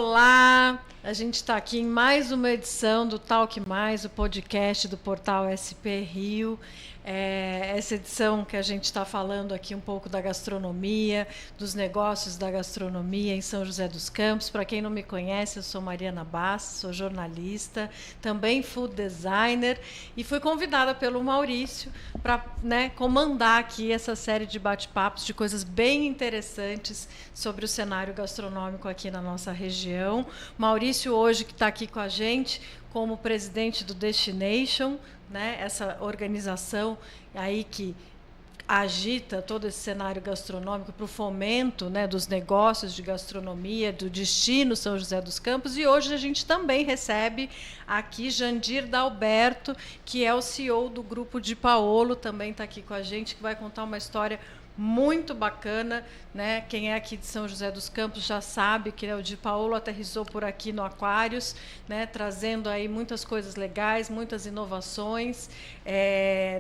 Olá! A gente está aqui em mais uma edição do Talk Mais, o podcast do portal SP Rio. Essa edição que a gente está falando aqui um pouco da gastronomia, dos negócios da gastronomia em São José dos Campos. Para quem não me conhece, eu sou Mariana Bastos, sou jornalista, também food designer e fui convidada pelo Maurício para comandar aqui essa série de bate-papos de coisas bem interessantes sobre o cenário gastronômico aqui na nossa região. Maurício hoje que está aqui com a gente como presidente do Destination, essa organização aí que agita todo esse cenário gastronômico para o fomento dos negócios de gastronomia, do destino São José dos Campos. E hoje a gente também recebe aqui Jandir Dalberto, que é o CEO do Grupo Di Paolo, também está aqui com a gente, que vai contar uma história muito bacana, Quem é aqui de São José dos Campos já sabe que o Di Paolo aterrissou por aqui no Aquários, trazendo aí muitas coisas legais, muitas inovações.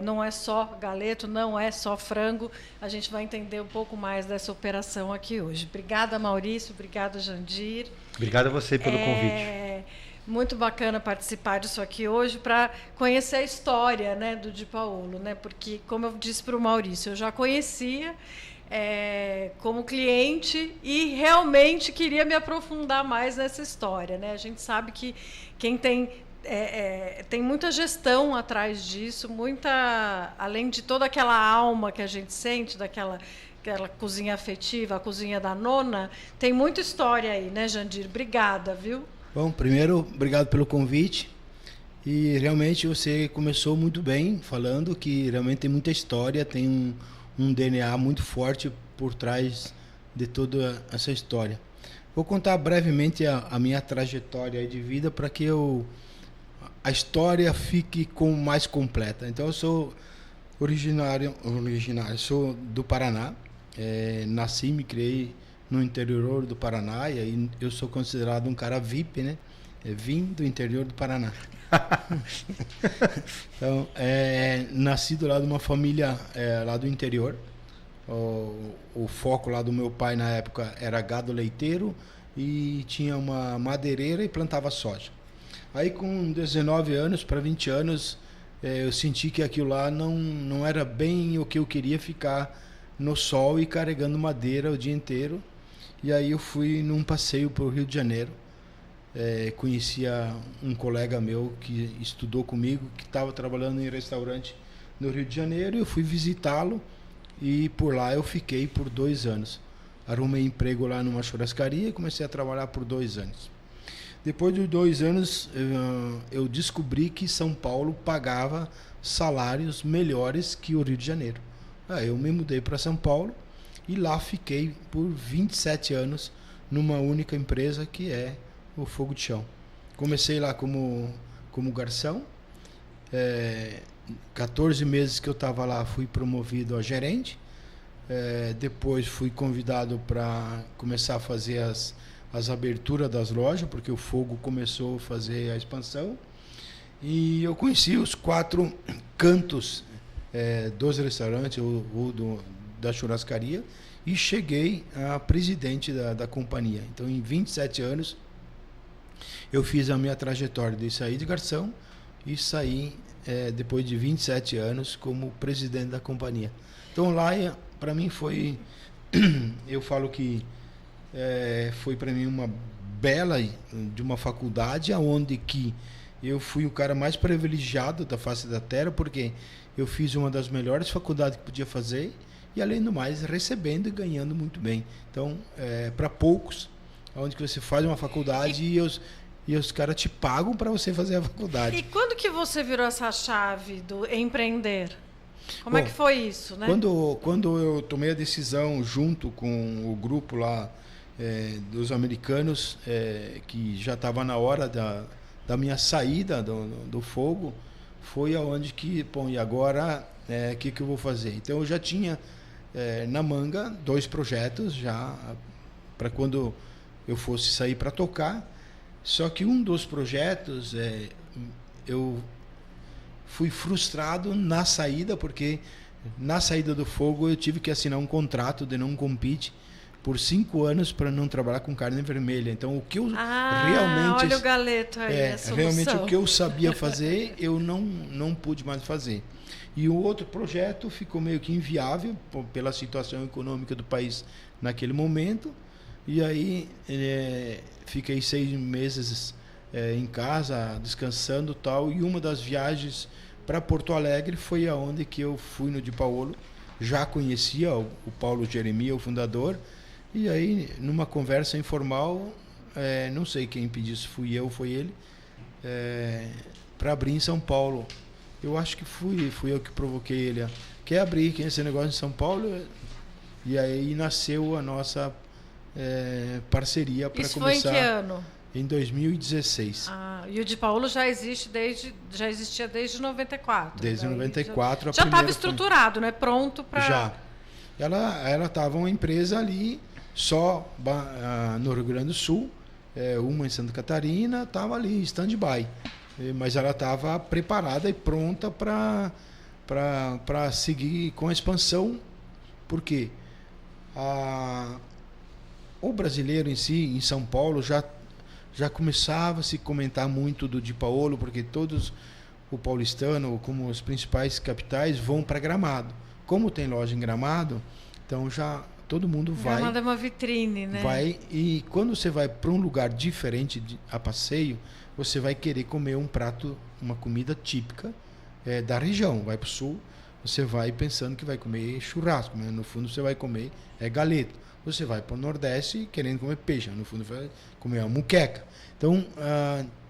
Não é só galeto, não é só frango. A gente vai entender um pouco mais dessa operação aqui hoje. Obrigada, Maurício. Obrigada, Jandir. Obrigado a você pelo convite. Muito bacana participar disso aqui hoje para conhecer a história do Di Paolo, porque, como eu disse para o Maurício, eu já conhecia como cliente e realmente queria me aprofundar mais nessa história. A gente sabe que quem tem muita gestão atrás disso, além de toda aquela alma que a gente sente, aquela cozinha afetiva, a cozinha da nona, tem muita história aí, Jandir? Obrigada, viu? Bom, primeiro, obrigado pelo convite. E realmente você começou muito bem, falando que realmente tem muita história, tem um DNA muito forte por trás de toda essa história. Vou contar brevemente a minha trajetória de vida para que a história fique mais completa. Então, eu sou originário, sou do Paraná, nasci e me criei no interior do Paraná, e aí eu sou considerado um cara VIP, vim do interior do Paraná. Então, nasci lá de uma família lá do interior. O foco lá do meu pai na época era gado leiteiro e tinha uma madeireira e plantava soja. Aí com 19 anos para 20 anos, eu senti que aquilo lá não era bem o que eu queria, ficar no sol e carregando madeira o dia inteiro. E aí eu fui num passeio para o Rio de Janeiro. Conhecia um colega meu que estudou comigo, que estava trabalhando em restaurante no Rio de Janeiro, e eu fui visitá-lo e por lá eu fiquei por 2 anos. Arrumei emprego lá numa churrascaria e comecei a trabalhar por 2 anos. Depois de 2 anos, eu descobri que São Paulo pagava salários melhores que o Rio de Janeiro. Aí eu me mudei para São Paulo e lá fiquei por 27 anos numa única empresa, que é o Fogo de Chão. Comecei lá como garçom. 14 meses que eu estava lá, fui promovido a gerente. Depois fui convidado para começar a fazer as aberturas das lojas, porque o Fogo começou a fazer a expansão. E eu conheci os 4 cantos dos restaurantes ou da churrascaria, e cheguei a presidente da companhia. Então, em 27 anos, eu fiz a minha trajetória de sair de garçom e saí, depois de 27 anos, como presidente da companhia. Então, lá, para mim, foi... eu falo que foi para mim uma bela de uma faculdade, onde que eu fui o cara mais privilegiado da face da terra, porque eu fiz uma das melhores faculdades que podia fazer, e além do mais recebendo e ganhando muito bem. Então, para poucos, onde que você faz uma faculdade e os caras te pagam para você fazer a faculdade. E quando que você virou essa chave do empreender? Como é que foi isso, Quando eu tomei a decisão, junto com o grupo lá dos americanos, que já estava na hora da minha saída do Fogo, foi aonde que, e agora que eu vou fazer? Então eu já tinha na manga 2 projetos já para quando eu fosse sair para tocar. Só que um dos projetos eu fui frustrado na saída, porque na saída do Fogo eu tive que assinar um contrato de não compete por 5 anos para não trabalhar com carne vermelha. Então, o que eu realmente... Olha o galeto aí, a solução. Realmente o que eu sabia fazer, eu não pude mais fazer. E o outro projeto ficou meio que inviável pela situação econômica do país naquele momento. E aí fiquei 6 meses em casa, descansando e tal. E uma das viagens para Porto Alegre foi aonde que eu fui no Di Paolo. Já conhecia o Paulo Jeremias, o fundador. E aí, numa conversa informal, não sei quem pediu, se fui eu ou foi ele, para abrir em São Paulo. Eu acho que fui eu que provoquei ele. Quer abrir esse negócio em São Paulo? E aí nasceu a nossa parceria para começar. Isso foi em que ano? Em 2016. E o Di Paolo já existia desde 94. Desde 94. Já estava estruturado, né? Pronto para... Já. Ela estava uma empresa ali, só no Rio Grande do Sul, uma em Santa Catarina, estava ali, stand-by. Mas ela estava preparada e pronta para seguir com a expansão. Por quê? O brasileiro em si, em São Paulo, já começava a se comentar muito do Di Paolo, porque todos o paulistano, como as principais capitais, vão para Gramado. Como tem loja em Gramado, então já todo mundo vai. Gramado é uma vitrine, né? Vai, e quando você vai para um lugar diferente a passeio, você vai querer comer um prato, uma comida típica da região. Vai para o sul, você vai pensando que vai comer churrasco, mas no fundo você vai comer galeto. Você vai para o Nordeste querendo comer peixe, no fundo vai comer uma muqueca. Então,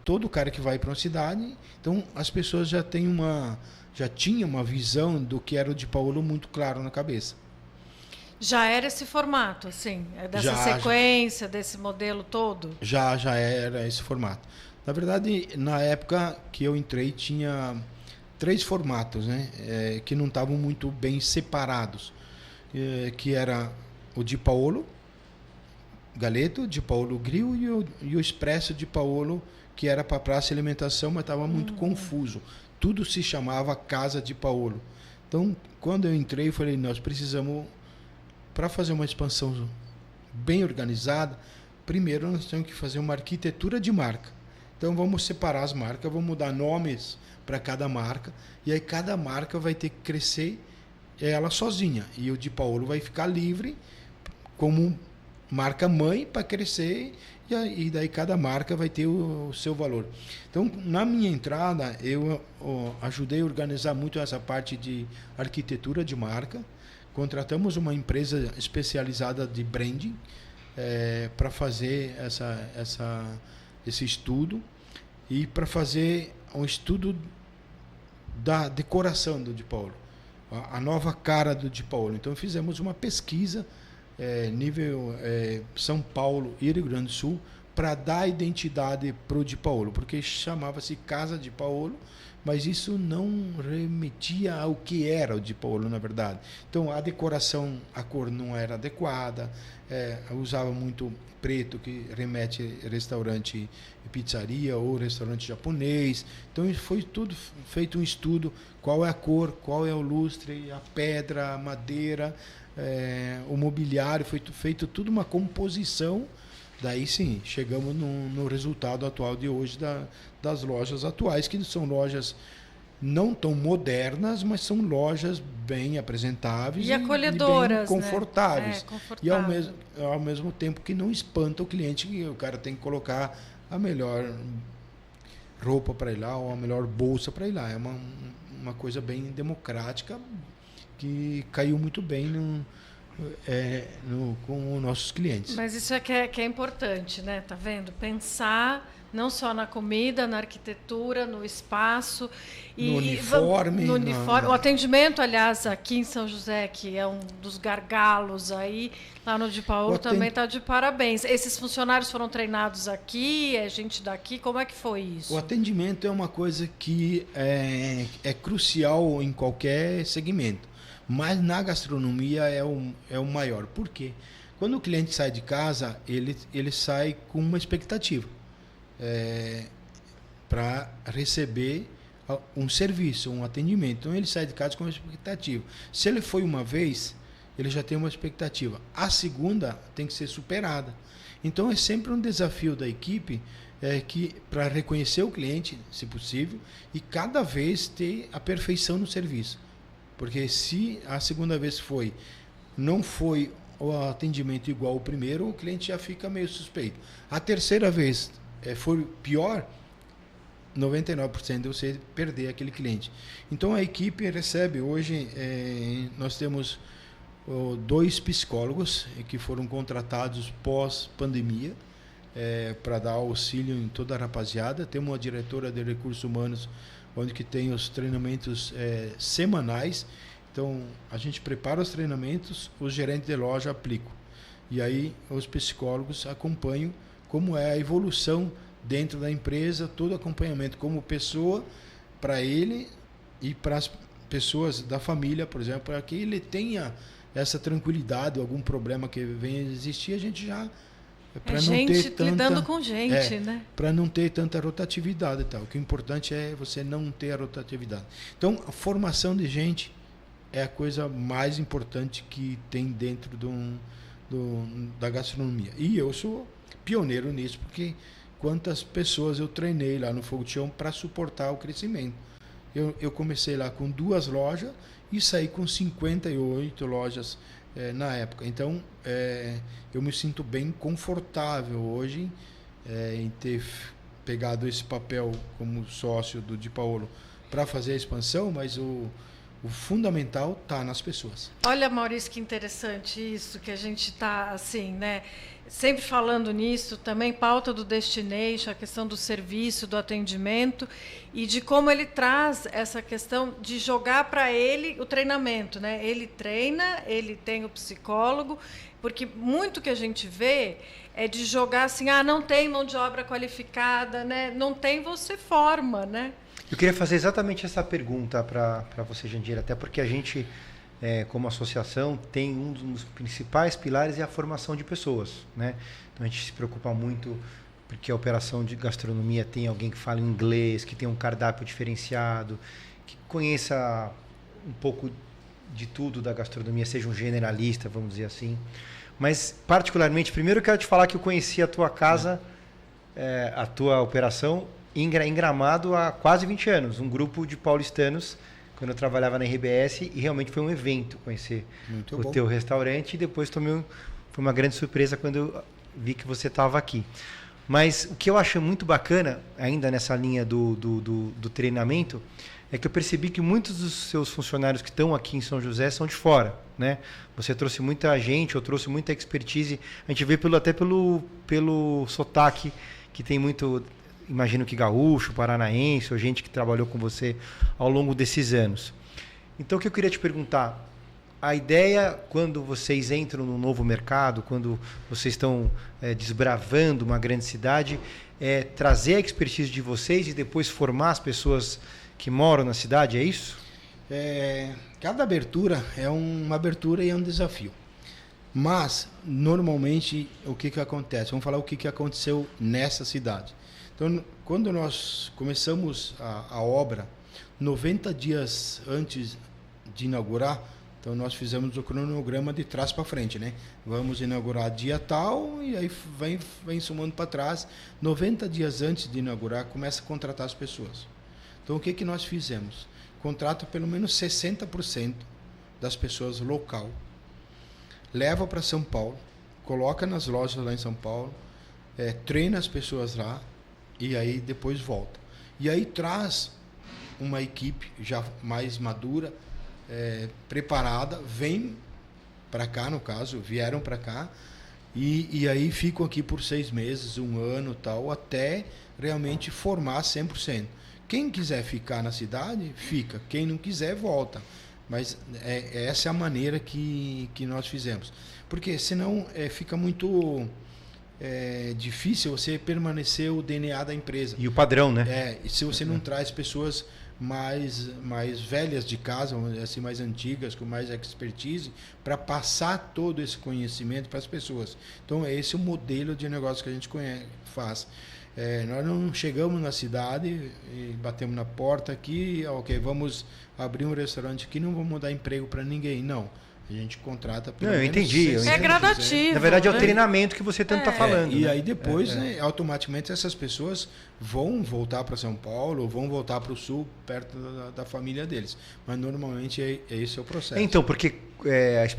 todo cara que vai para uma cidade, então as pessoas já tinham uma visão do que era o Di Paolo muito claro na cabeça. Já era esse formato, assim, dessa sequência, desse modelo todo? Já era esse formato. Na verdade, na época que eu entrei, tinha 3 formatos, né, que não estavam muito bem separados, que era o Di Paolo Galeto, Di Paolo Grill e o Expresso Di Paolo, que era para praça e alimentação, mas estava muito confuso. Tudo se chamava Casa Di Paolo. Então, quando eu entrei, eu falei, nós precisamos, para fazer uma expansão bem organizada, primeiro nós temos que fazer uma arquitetura de marca. Então, vamos separar as marcas, vamos dar nomes para cada marca, e aí cada marca vai ter que crescer ela sozinha. E o Di Paolo vai ficar livre como marca mãe para crescer, e daí cada marca vai ter o seu valor. Então, na minha entrada, eu ajudei a organizar muito essa parte de arquitetura de marca. Contratamos uma empresa especializada de branding para fazer esse estudo, e para fazer um estudo da decoração do Di Paolo, a nova cara do Di Paolo. Então, fizemos uma pesquisa nível São Paulo e Rio Grande do Sul, para dar identidade para o Di Paolo, porque chamava-se Casa Di Paolo, mas isso não remetia ao que era o Di Paolo, na verdade. Então, a decoração, a cor não era adequada, usava muito preto, que remete a restaurante e pizzaria ou restaurante japonês. Então, foi tudo feito um estudo, qual é a cor, qual é o lustre, a pedra, a madeira, o mobiliário, foi feito tudo uma composição. Daí sim, chegamos no resultado atual de hoje das lojas atuais, que são lojas não tão modernas, mas são lojas bem apresentáveis e acolhedoras, bem confortáveis. E confortável. ao mesmo tempo que não espanta o cliente, que o cara tem que colocar a melhor roupa para ir lá, ou a melhor bolsa para ir lá. É uma coisa bem democrática, que caiu muito bem com os nossos clientes. Mas isso que é importante, né? Tá vendo? Pensar não só na comida, na arquitetura, no espaço no uniforme. O atendimento, aliás, aqui em São José, que é um dos gargalos aí, lá no Di Paolo também está de parabéns. Esses funcionários foram treinados aqui, é gente daqui, como é que foi isso? O atendimento é uma coisa que é crucial em qualquer segmento, mas na gastronomia é o maior. Por quê? Quando o cliente sai de casa, ele sai com uma expectativa para receber um serviço, um atendimento. Então, ele sai de casa com uma expectativa. Se ele foi uma vez ele já tem uma expectativa. A segunda tem que ser superada. Então é sempre um desafio da equipe que para reconhecer o cliente, se possível, e cada vez ter a perfeição no serviço. Porque se a segunda vez não foi o atendimento igual ao primeiro, o cliente já fica meio suspeito. A terceira vez foi pior, 99% de você perder aquele cliente. Então a equipe recebe hoje, nós temos 2 psicólogos que foram contratados pós-pandemia para dar auxílio em toda a rapaziada. Temos uma diretora de recursos humanos onde que tem os treinamentos semanais. Então a gente prepara os treinamentos, os gerentes de loja aplicam. E aí os psicólogos acompanham como é a evolução dentro da empresa, todo acompanhamento como pessoa para ele e para as pessoas da família, por exemplo, para que ele tenha essa tranquilidade, algum problema que venha a existir, a gente já para não ter tanta, lidando com gente, né? Para não ter tanta rotatividade e tal. O que é importante é você não ter a rotatividade. Então, a formação de gente é a coisa mais importante que tem dentro da gastronomia. E eu sou pioneiro nisso, porque quantas pessoas eu treinei lá no Fogo de Chão para suportar o crescimento. Eu comecei lá com 2 lojas e saí com 58 lojas na época. Então, eu me sinto bem confortável hoje em ter pegado esse papel como sócio do Di Paolo para fazer a expansão, mas o fundamental está nas pessoas. Olha, Maurício, que interessante isso, que a gente está assim, né? Sempre falando nisso, também pauta do Destination, a questão do serviço, do atendimento e de como ele traz essa questão de jogar para ele o treinamento, né? Ele treina, ele tem o psicólogo, porque muito que a gente vê é de jogar assim, não tem mão de obra qualificada, né? Não tem, você forma, né? Eu queria fazer exatamente essa pergunta para você, Jandira, até porque a gente, como associação, tem um dos principais pilares é a formação de pessoas, né? Então a gente se preocupa muito porque a operação de gastronomia tem alguém que fala inglês, que tem um cardápio diferenciado, que conheça um pouco de tudo da gastronomia, seja um generalista, vamos dizer assim. Mas, particularmente, primeiro eu quero te falar que eu conheci a tua casa, a tua operação, em Gramado há quase 20 anos, um grupo de paulistanos, quando eu trabalhava na RBS, e realmente foi um evento conhecer teu restaurante, e depois foi uma grande surpresa quando eu vi que você estava aqui. Mas o que eu acho muito bacana, ainda nessa linha do treinamento, é que eu percebi que muitos dos seus funcionários que estão aqui em São José são de fora, né? Você trouxe muita gente, eu trouxe muita expertise, a gente vê até pelo sotaque, que tem muito... Imagino que gaúcho, paranaense, ou gente que trabalhou com você ao longo desses anos. Então, o que eu queria te perguntar, a ideia, quando vocês entram no novo mercado, quando vocês estão desbravando uma grande cidade, é trazer a expertise de vocês e depois formar as pessoas que moram na cidade, é isso? Cada abertura é uma abertura e é um desafio. Mas, normalmente, o que acontece? Vamos falar o que aconteceu nessa cidade. Então, quando nós começamos a obra, 90 dias antes de inaugurar, então nós fizemos o cronograma de trás para frente, né? Vamos inaugurar dia tal e aí vem somando para trás. 90 dias antes de inaugurar, começa a contratar as pessoas. Então, o que nós fizemos? Contrata pelo menos 60% das pessoas local, leva para São Paulo, coloca nas lojas lá em São Paulo, treina as pessoas lá, e aí depois volta. E aí traz uma equipe já mais madura, preparada, vem para cá, no caso, vieram para cá, e aí ficam aqui por 6 meses, 1 ano, tal, até realmente formar 100%. Quem quiser ficar na cidade, fica. Quem não quiser, volta. Mas essa é a maneira que nós fizemos. Porque senão fica muito... difícil você permanecer o DNA da empresa. E o padrão, né? Se você não traz pessoas mais velhas de casa, assim, mais antigas, com mais expertise, para passar todo esse conhecimento para as pessoas. Então, esse é o modelo de negócio que a gente faz. Nós não chegamos na cidade e batemos na porta aqui, ok, vamos abrir um restaurante aqui, não vamos dar emprego para ninguém, não. A gente contrata Não, eu entendi. É gradativo. Na verdade, é o né? treinamento que você tanto está falando. E né? aí depois, né, automaticamente, essas pessoas vão voltar para São Paulo, vão voltar para o Sul, perto da família deles. Mas normalmente esse é o processo. Então, porque as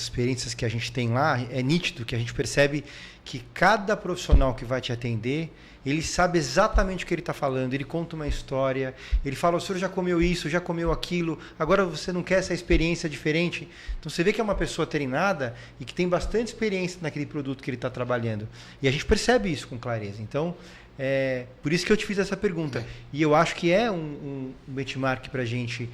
experiências que a gente tem lá, é nítido que a gente percebe que cada profissional que vai te atender, ele sabe exatamente o que ele está falando, ele conta uma história, ele fala, o senhor já comeu isso, já comeu aquilo, agora você não quer essa experiência diferente? Então você vê que é uma pessoa treinada e que tem bastante experiência naquele produto que ele está trabalhando. E a gente percebe isso com clareza. Então, por isso que eu te fiz essa pergunta. E eu acho que é um benchmark para a gente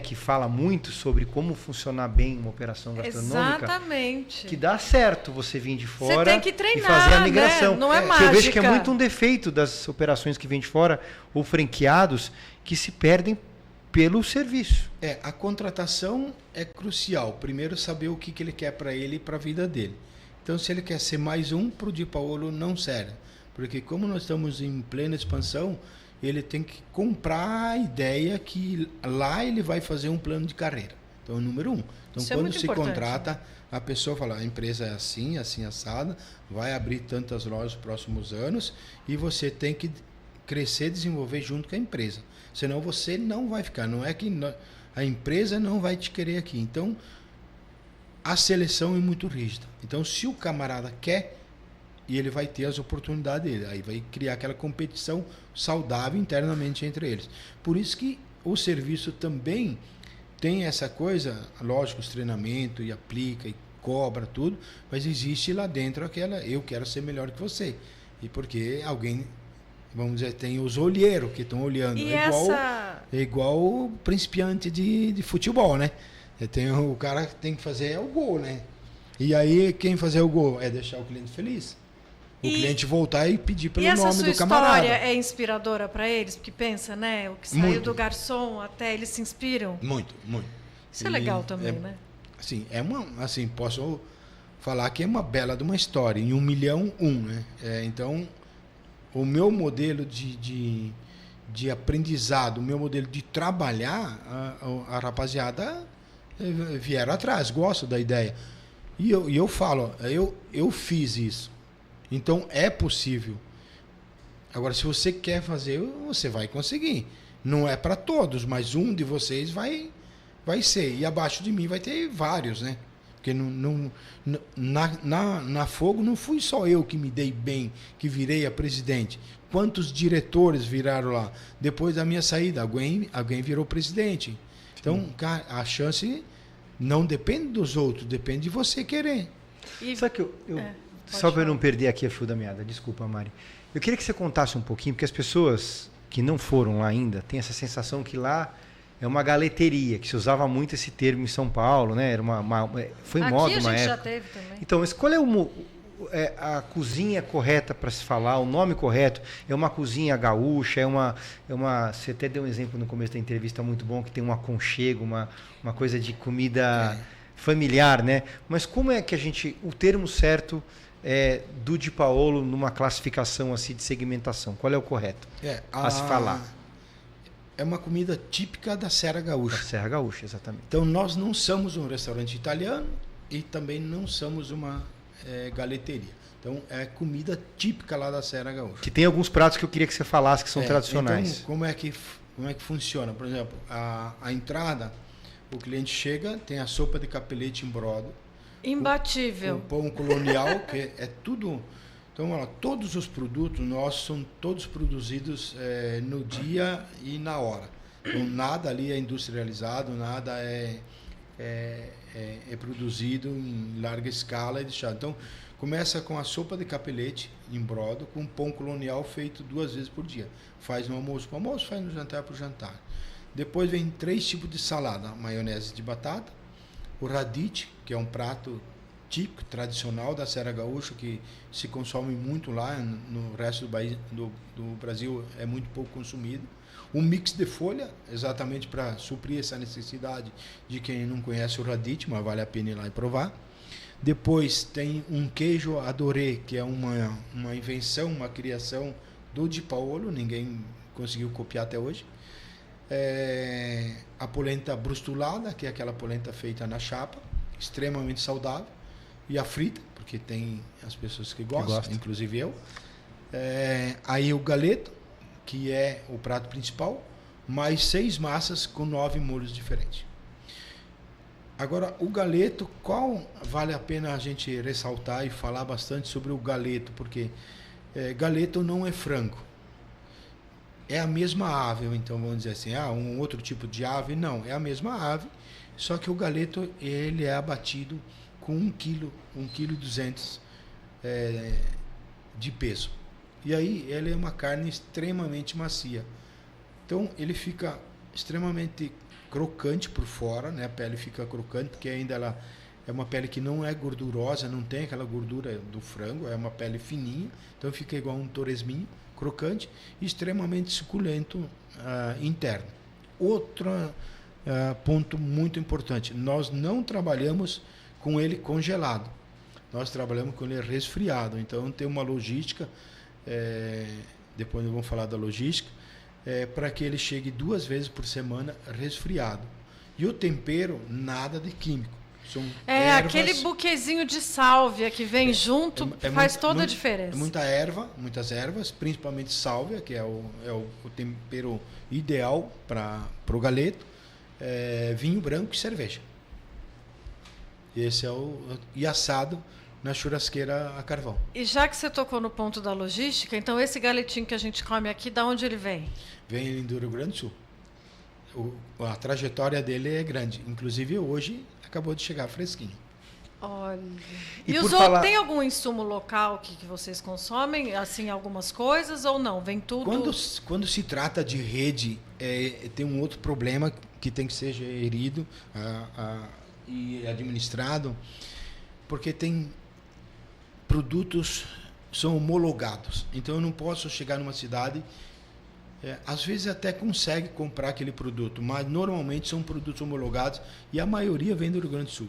que fala muito sobre como funcionar bem uma operação gastronômica. Exatamente. Que dá certo você vir de fora você tem que treinar, e fazer a migração. Né? Não é Que mágica. eu vejo que é muito um defeito das operações que vêm de fora ou franqueados que se perdem pelo serviço. A contratação é crucial. Primeiro, saber o que ele quer para ele e para a vida dele. Então, se ele quer ser mais um, para o Di Paolo não serve. Porque como nós estamos em plena expansão, ele tem que comprar a ideia que lá ele vai fazer um plano de carreira. Então, número 1. Então, isso quando se importante. Contrata, a pessoa fala, a empresa é assim, assim, assada, vai abrir tantas lojas nos próximos anos e você tem que crescer e desenvolver junto com a empresa. Senão você não vai ficar. Não é que a empresa não vai te querer aqui. Então, a seleção é muito rígida. Então, se o camarada quer, e ele vai ter as oportunidades dele. Aí vai criar aquela competição saudável internamente entre eles. Por isso que o serviço também tem essa coisa, lógico, os treinamentos, e aplica, e cobra, tudo, mas existe lá dentro aquela, eu quero ser melhor que você. E porque alguém, vamos dizer, tem os olheiros que estão olhando. E é igual o principiante de futebol, né? O cara que tem que fazer o gol, né? E aí, quem fazer o gol é deixar o cliente feliz. O cliente voltar e pedir pelo nome do camarada. E essa sua história é inspiradora para eles? Porque pensa, né? O que saiu Muito. do garçom até eles se inspiram. Muito, muito. Isso é legal também, né? Assim, posso falar que é uma bela de uma história. Em 1 milhão, né? Então, o meu modelo de aprendizado, o meu modelo de trabalhar, a rapaziada vieram atrás, gosto da ideia. E eu falo, eu fiz isso. Então, é possível. Agora, se você quer fazer, você vai conseguir. Não é para todos, mas um de vocês vai ser. E abaixo de mim vai ter vários, né? Porque na Fogo não fui só eu que me dei bem, que virei a presidente. Quantos diretores viraram lá? Depois da minha saída, alguém virou presidente. Então, cara, a chance não depende dos outros, depende de você querer. Só que só para eu não perder aqui a fio da meada, desculpa, Mari. Eu queria que você contasse um pouquinho, porque as pessoas que não foram lá ainda têm essa sensação que lá é uma galeteria, que se usava muito esse termo em São Paulo, né? Era foi moda uma época. Aqui a gente já teve também. Então, mas qual é a cozinha correta para se falar, o nome correto? É uma cozinha gaúcha, você até deu um exemplo no começo da entrevista muito bom, que tem um aconchego, uma coisa de comida familiar, né? Mas como é que o termo certo do Di Paolo numa classificação assim de segmentação? Qual é o correto a se falar? É uma comida típica da Serra Gaúcha. Da Serra Gaúcha, exatamente. Então, nós não somos um restaurante italiano e também não somos uma galeteria. Então, é comida típica lá da Serra Gaúcha. Que tem alguns pratos que eu queria que você falasse que são tradicionais. Então, como é que funciona? Por exemplo, a entrada, o cliente chega, tem a sopa de capelete em brodo. Imbatível. O pão colonial, que é tudo... Então, olha, todos os produtos nossos são todos produzidos no dia e na hora. Então, nada ali é industrializado, nada é produzido em larga escala e deixado. Então, começa com a sopa de capelete em brodo, com pão colonial feito 2 vezes por dia. Faz no almoço para o almoço, faz no jantar para o jantar. Depois vem 3 tipos de salada. Maionese de batata, o radite, que é um prato típico, tradicional da Serra Gaúcha, que se consome muito lá, no resto do Brasil é muito pouco consumido. Um mix de folha, exatamente para suprir essa necessidade de quem não conhece o radite, mas vale a pena ir lá e provar. Depois tem um queijo adoré, que é uma invenção, uma criação do Di Paolo, ninguém conseguiu copiar até hoje. A polenta brustulada, que é aquela polenta feita na chapa, extremamente saudável. E a frita, porque tem as pessoas que gostam, inclusive eu. Aí o galeto, que é o prato principal, mais 6 massas com 9 molhos diferentes. Agora, o galeto, qual vale a pena a gente ressaltar e falar bastante sobre o galeto? Porque galeto não é frango. É a mesma ave, então vamos dizer assim, um outro tipo de ave. Não, é a mesma ave, só que o galeto ele é abatido com 1 kg, 1,2 kg de peso. E aí ele é uma carne extremamente macia. Então ele fica extremamente crocante por fora, né? A pele fica crocante, porque ainda ela é uma pele que não é gordurosa, não tem aquela gordura do frango, é uma pele fininha, então fica igual um torresminho, crocante e extremamente suculento interno. Outro ponto muito importante, nós não trabalhamos com ele congelado, nós trabalhamos com ele resfriado, então tem uma logística, depois nós vamos falar da logística, para que ele chegue 2 vezes por semana resfriado. E o tempero, nada de químico. São ervas, aquele buquezinho de sálvia que vem junto faz toda a diferença. Muitas ervas, principalmente sálvia, que é o tempero ideal para o galeto, vinho branco e cerveja. Esse é e assado na churrasqueira a carvão. E já que você tocou no ponto da logística, então esse galetinho que a gente come aqui, da onde ele vem? Vem do Rio Grande do Sul. A trajetória dele é grande. Inclusive hoje acabou de chegar fresquinho. Olha. E os outros, tem algum insumo local que vocês consomem, assim, algumas coisas ou não? Vem tudo? Quando se trata de rede, tem um outro problema que tem que ser gerido e administrado, porque tem produtos são homologados. Então eu não posso chegar numa cidade, às vezes até consegue comprar aquele produto, mas normalmente são produtos homologados e a maioria vem do Rio Grande do Sul.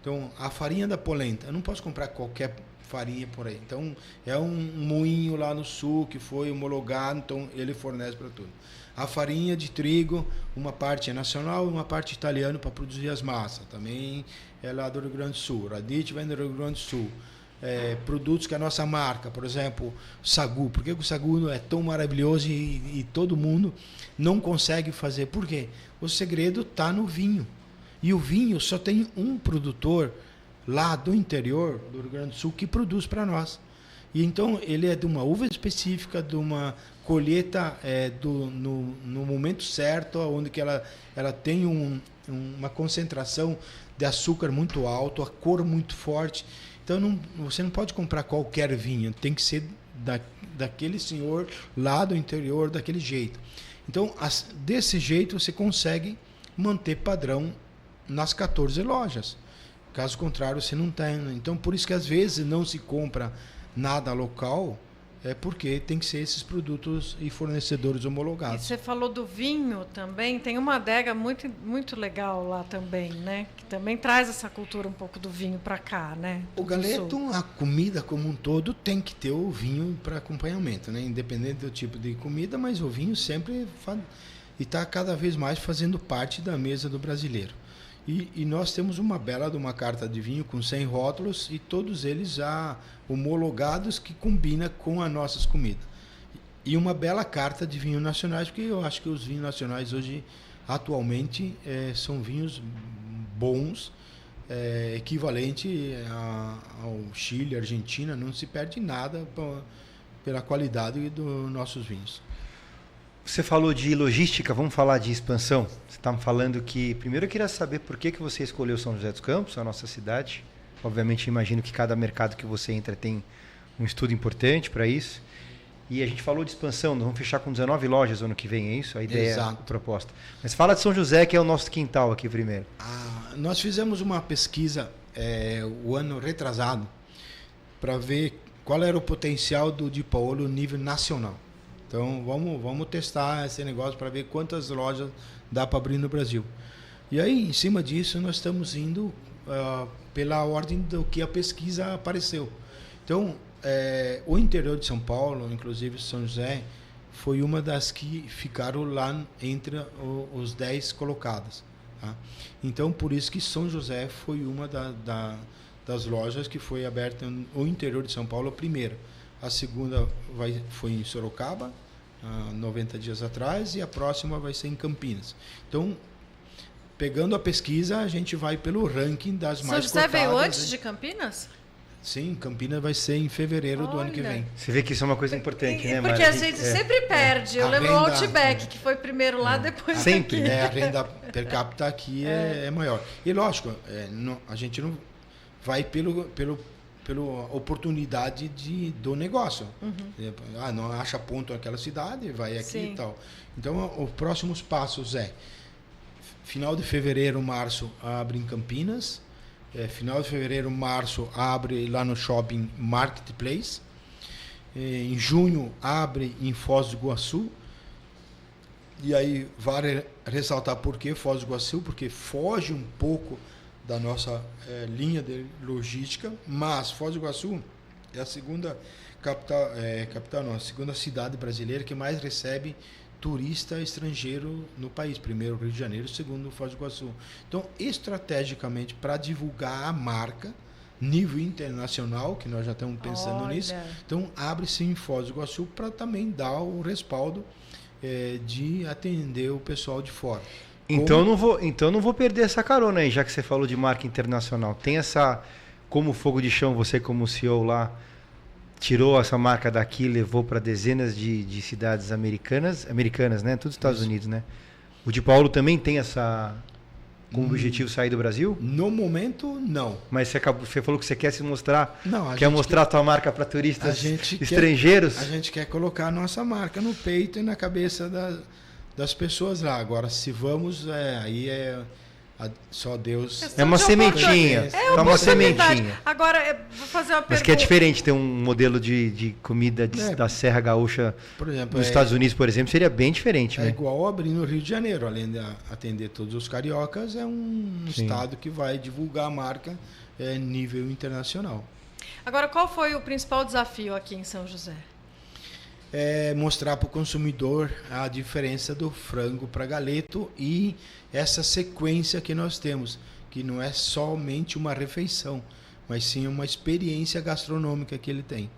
Então a farinha da polenta, eu não posso comprar qualquer farinha por aí. Então é um moinho lá no sul que foi homologado, então ele fornece para tudo. A farinha de trigo, uma parte é nacional e uma parte italiana para produzir as massas. Também é lá do Rio Grande do Sul. Radicchio vem do Rio Grande do Sul. Produtos que a nossa marca, por exemplo, Sagu. Por que o Sagu é tão maravilhoso e todo mundo não consegue fazer? Por quê? O segredo está no vinho. E o vinho só tem um produtor lá do interior do Rio Grande do Sul que produz para nós. E então ele é de uma uva específica, de uma colheita no momento certo, onde que ela tem uma concentração de açúcar muito alto, a cor muito forte. Então você não pode comprar qualquer vinho, tem que ser daquele senhor lá do interior, daquele jeito. Então desse jeito você consegue manter padrão nas 14 lojas. Caso contrário, você não tem. Então por isso que às vezes não se compra nada local, porque tem que ser esses produtos e fornecedores homologados. E você falou do vinho também, tem uma adega muito, muito legal lá também, né? Que também traz essa cultura um pouco do vinho para cá, né? O galeto, a comida como um todo, tem que ter o vinho para acompanhamento, né? Independente do tipo de comida, mas o vinho sempre está cada vez mais fazendo parte da mesa do brasileiro. E nós temos uma bela de uma carta de vinho com 100 rótulos e todos eles já homologados que combina com as nossas comidas. E uma bela carta de vinhos nacionais, porque eu acho que os vinhos nacionais hoje, atualmente, são vinhos bons, equivalente ao Chile, Argentina, não se perde nada pela qualidade dos nossos vinhos. Você falou de logística, vamos falar de expansão. Você estava falando que... Primeiro eu queria saber por que você escolheu São José dos Campos, a nossa cidade. Obviamente, imagino que cada mercado que você entra tem um estudo importante para isso. E a gente falou de expansão, nós vamos fechar com 19 lojas ano que vem, é isso? A ideia, exato, a proposta. Mas fala de São José, que é o nosso quintal aqui primeiro. Nós fizemos uma pesquisa o ano retrasado para ver qual era o potencial do Di Paolo no nível nacional. Então vamos testar esse negócio para ver quantas lojas dá para abrir no Brasil. E aí, em cima disso, nós estamos indo pela ordem do que a pesquisa apareceu. Então, o interior de São Paulo, inclusive São José, foi uma das que ficaram lá entre os 10 colocados. Tá? Então, por isso que São José foi uma das lojas que foi aberta no interior de São Paulo, a primeira. A segunda foi em Sorocaba, 90 dias atrás, e a próxima vai ser em Campinas. Então, pegando a pesquisa, a gente vai pelo ranking das mais cotadas. São José veio antes de Campinas? Sim, Campinas vai ser em fevereiro do ano que vem. Você vê que isso é uma coisa importante, né, Porque a gente sempre perde. Eu lembro o Outback, que foi primeiro lá, depois sempre, aqui. né? A renda per capita aqui é maior. E lógico, a gente não vai pela oportunidade do negócio. Não acha ponto naquela cidade, vai aqui e tal. Então, os próximos passos final de fevereiro, março, abre em Campinas. Final de fevereiro, março, abre lá no shopping Marketplace. Em junho, abre em Foz do Iguaçu. E aí, vale ressaltar por que Foz do Iguaçu, porque foge um pouco da nossa linha de logística, mas Foz do Iguaçu é a segunda a segunda cidade brasileira que mais recebe turista estrangeiro no país. Primeiro Rio de Janeiro, segundo Foz do Iguaçu. Então, estrategicamente, para divulgar a marca, nível internacional, que nós já estamos pensando nisso, então abre-se em Foz do Iguaçu para também dar o respaldo de atender o pessoal de fora. Então não vou perder essa carona aí, já que você falou de marca internacional. Tem essa, como fogo de chão, você como CEO lá, tirou essa marca daqui e levou para dezenas de cidades americanas, né? Tudo Estados Unidos, né? O de Paulo também tem essa, como objetivo sair do Brasil? No momento, não. Mas você falou que você quer se mostrar, não, quer mostrar a tua marca para turistas estrangeiros? A gente quer colocar a nossa marca no peito e na cabeça das pessoas lá. Agora, se vamos, aí só Deus. É uma sementinha. É uma sementinha. Agora, vou fazer uma pergunta. Mas que é diferente ter um modelo de comida da Serra Gaúcha, por exemplo, nos Estados Unidos, por exemplo, seria bem diferente. É igual abrir no Rio de Janeiro, além de atender todos os cariocas, é um estado que vai divulgar a marca nível internacional. Agora, qual foi o principal desafio aqui em São José? Mostrar para o consumidor a diferença do frango para galeto e essa sequência que nós temos, que não é somente uma refeição, mas sim uma experiência gastronômica que ele tem.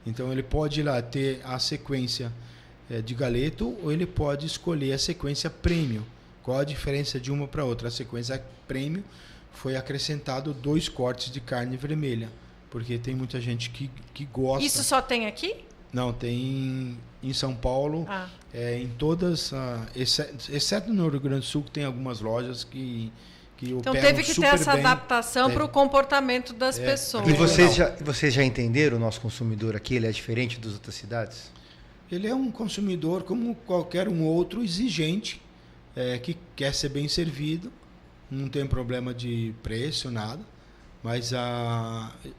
Então ele pode ir lá ter a sequência de galeto ou ele pode escolher a sequência premium. Qual a diferença de uma para outra? A sequência premium foi acrescentado 2 cortes de carne vermelha, porque tem muita gente que gosta. Isso só tem aqui? Não, tem em São Paulo, em todas, exceto no Rio Grande do Sul, que tem algumas lojas que operam super bem. Então teve que ter essa adaptação para o comportamento das pessoas. E vocês já entenderam o nosso consumidor aqui? Ele é diferente das outras cidades? Ele é um consumidor como qualquer um outro, exigente, que quer ser bem servido, não tem problema de preço, nada, mas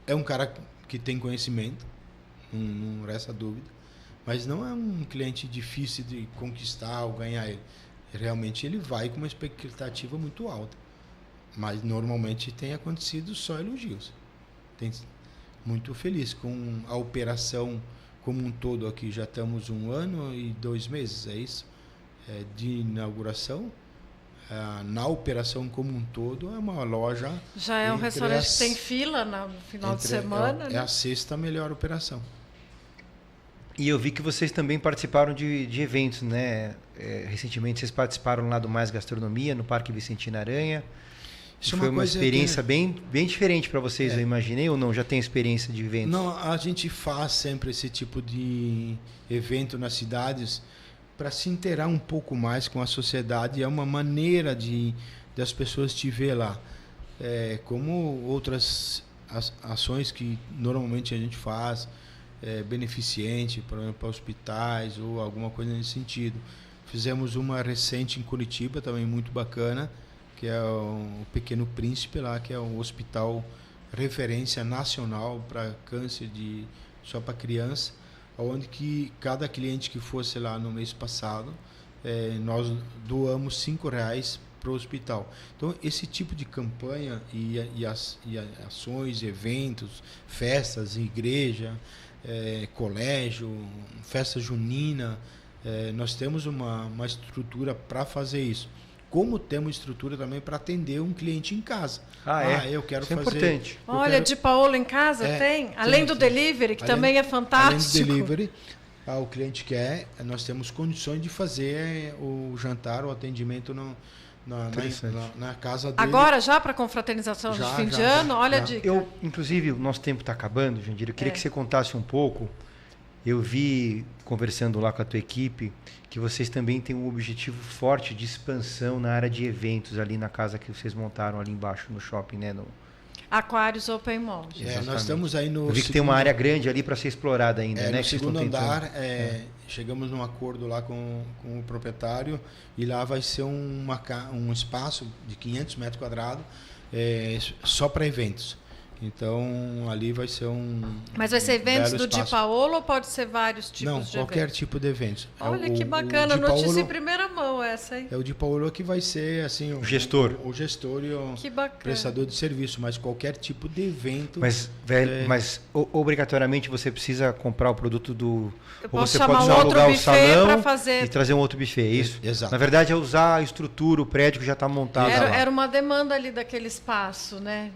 é um cara que tem conhecimento. Não resta dúvida, mas não é um cliente difícil de conquistar ou ganhar ele. Realmente ele vai com uma expectativa muito alta, mas normalmente tem acontecido só elogios. Muito feliz com a operação como um todo aqui. Já estamos 1 ano e 2 meses, é isso? De inauguração. Na operação como um todo, é uma loja. Já é um restaurante que tem fila no final de semana. É a 6ª melhor operação. E eu vi que vocês também participaram de eventos, né? Recentemente vocês participaram lá do Mais Gastronomia, no Parque Vicentina Aranha. Isso foi uma experiência bem diferente para vocês, eu imaginei, ou não? Já tem experiência de eventos? Não, a gente faz sempre esse tipo de evento nas cidades para se inteirar um pouco mais com a sociedade. É uma maneira das pessoas te ver lá. Como outras ações que normalmente a gente faz, beneficente, por exemplo, para hospitais ou alguma coisa nesse sentido. Fizemos uma recente em Curitiba, também muito bacana, que é o Pequeno Príncipe lá, que é um hospital referência nacional para câncer só para criança, onde que cada cliente que fosse lá no mês passado, nós doamos R$5 para o hospital. Então, esse tipo de campanha e ações, eventos, festas, igreja, colégio, festa junina, nós temos uma estrutura para fazer isso. Como temos estrutura também para atender um cliente em casa. Eu quero isso é fazer... importante. Olha, de Paolo em casa tem? Além do delivery, que também é fantástico. Além do delivery, o cliente quer, nós temos condições de fazer o jantar, o atendimento na casa dele. Agora já para confraternização de fim de ano? Olha a dica. Inclusive, o nosso tempo está acabando, Jandir. Eu queria que você contasse um pouco. Eu vi, conversando lá com a tua equipe, que vocês também têm um objetivo forte de expansão na área de eventos ali na casa que vocês montaram ali embaixo no shopping, né? Aquários Open Mall. Nós estamos aí no... Eu vi que tem uma área grande ali para ser explorada ainda, né? No segundo andar, chegamos num acordo lá com o proprietário e lá vai ser um espaço de 500 metros quadrados só para eventos. Então, ali vai ser Mas vai ser eventos do Di Paolo ou pode ser vários tipos de eventos? Não, qualquer tipo de evento. Olha que bacana, notícia em primeira mão essa, hein? É o Di Paolo que vai ser, assim... O gestor. O gestor e o prestador de serviço, mas qualquer tipo de evento... Mas obrigatoriamente você precisa comprar o produto do... Ou você chamar pode alugar o salão e trazer um outro buffet, é isso? Exato. Na verdade, é usar a estrutura, o prédio que já está montado lá. Era uma demanda ali daquele espaço, né?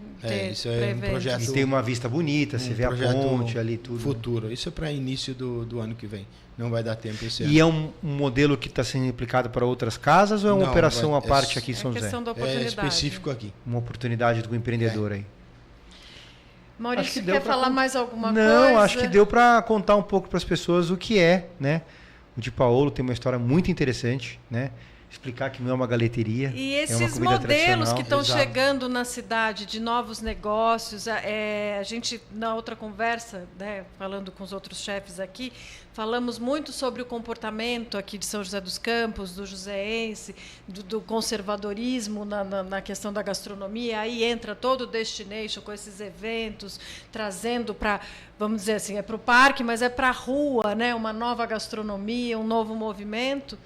Isso é um projeto... E tem uma vista bonita, você vê a ponte ali, tudo. Futuro. Isso é para início do ano que vem. Não vai dar tempo esse ano. E é um modelo que está sendo aplicado para outras casas ou é uma operação à parte aqui em São José? Questão da oportunidade. É específico aqui. Uma oportunidade do empreendedor aí. Maurício, quer falar mais alguma coisa? Não, acho que deu para contar um pouco para as pessoas o que é, né? O Di Paolo tem uma história muito interessante, né? Explicar que não é uma galeteria. E esses modelos que estão chegando na cidade de novos negócios, a gente, na outra conversa, né, falando com os outros chefes aqui, falamos muito sobre o comportamento aqui de São José dos Campos, do joséense, do conservadorismo na questão da gastronomia. Aí entra todo o Destination com esses eventos, trazendo para, vamos dizer assim, é para o parque, mas é para a rua, né, uma nova gastronomia, um novo movimento.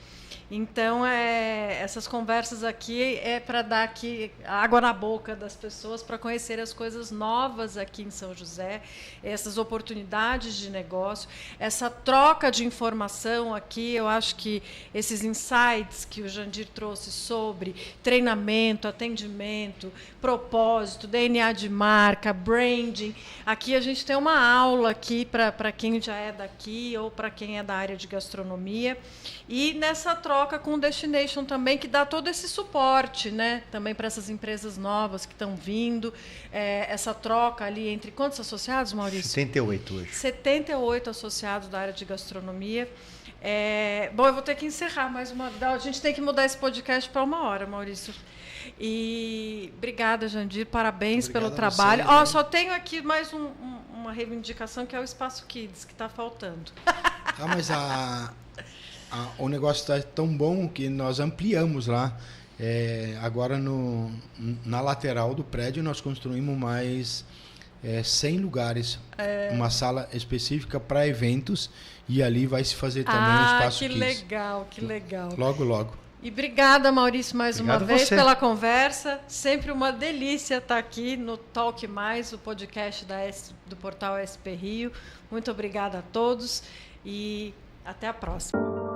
Então, essas conversas aqui é para dar aqui água na boca das pessoas, para conhecer as coisas novas aqui em São José, essas oportunidades de negócio, essa troca de informação aqui. Eu acho que esses insights que o Jandir trouxe sobre treinamento, atendimento, propósito, DNA de marca, branding. Aqui a gente tem uma aula aqui para quem já é daqui ou para quem é da área de gastronomia. E nessa troca com o Destination também, que dá todo esse suporte, né? Também para essas empresas novas que estão vindo. Essa troca ali entre quantos associados, Maurício? 78 hoje. 78 associados da área de gastronomia. Bom, eu vou ter que encerrar mais uma... A gente tem que mudar esse podcast para 1 hora, Maurício. E obrigada, Jandir. Parabéns pelo trabalho. Só tenho aqui mais uma reivindicação, que é o Espaço Kids, que está faltando. Mas o negócio está tão bom que nós ampliamos lá. Agora, na lateral do prédio, nós construímos mais 100 lugares. Uma sala específica para eventos. E ali vai se fazer também o Espaço Kids. Que legal. Logo, logo. E obrigada, Maurício, mais uma vez você pela conversa. Sempre uma delícia estar aqui no Talk Mais, o podcast do portal SP Rio. Muito obrigada a todos e até a próxima.